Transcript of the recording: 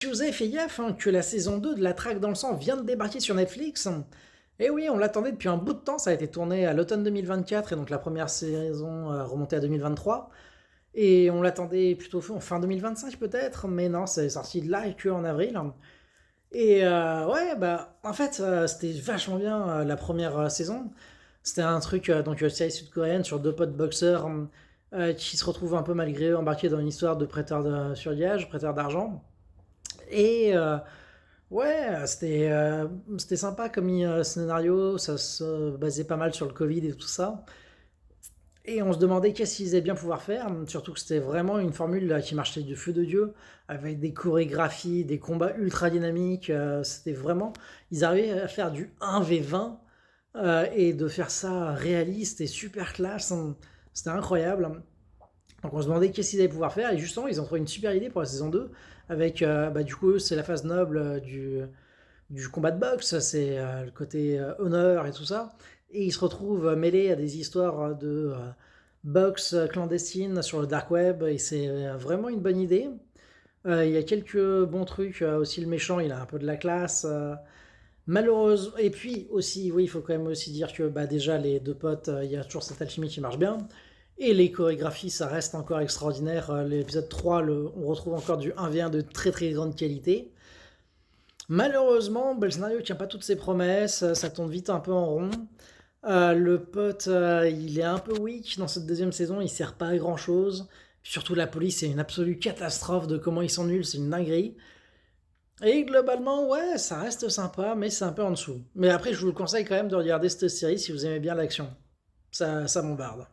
Si vous avez fait gaffe que la saison 2 de La Traque dans le sang vient de débarquer sur Netflix. Et oui, on l'attendait depuis un bout de temps, ça a été tourné à l'automne 2024 et donc la première saison remontée à 2023. Et on l'attendait plutôt en fin 2025 peut-être, mais non, c'est sorti de là et que en avril. Et ouais, bah en fait, c'était vachement bien la première saison. C'était un truc, donc série sud-coréenne sur deux potes boxeurs qui se retrouvent un peu malgré eux embarqués dans une histoire de prêteur sur liage, prêteur d'argent. Et ouais, c'était sympa comme scénario, ça se basait pas mal sur le Covid et tout ça. Et on se demandait qu'est-ce qu'ils allaient bien pouvoir faire, surtout que c'était vraiment une formule là, qui marchait du feu de Dieu, avec des chorégraphies, des combats ultra dynamiques. C'était vraiment. Ils arrivaient à faire du 1v20 et de faire ça réaliste et super classe. C'était incroyable. Donc on se demandait qu'est-ce qu'ils allaient pouvoir faire, et justement, ils ont trouvé une super idée pour la saison 2 avec, bah, du coup, c'est la phase noble du combat de boxe, c'est le côté honneur et tout ça. Et ils se retrouvent mêlés à des histoires de boxe clandestine sur le dark web, et c'est vraiment une bonne idée. Il y a quelques bons trucs, aussi le méchant, il a un peu de la classe. Malheureusement, et puis aussi, oui, il faut quand même aussi dire que bah, déjà les deux potes, il y a toujours cette alchimie qui marche bien. Et les chorégraphies, ça reste encore extraordinaire. L'épisode 3, on retrouve encore du 1v1 de très très grande qualité. Malheureusement, bah, le scénario tient pas toutes ses promesses, ça tourne vite un peu en rond. Le pote, il est un peu weak dans cette deuxième saison, il sert pas à grand chose. Surtout la police, c'est une absolue catastrophe de comment ils sont nuls, c'est une dinguerie. Et globalement, ouais, ça reste sympa, mais c'est un peu en dessous. Mais après, je vous le conseille quand même de regarder cette série si vous aimez bien l'action. Ça bombarde.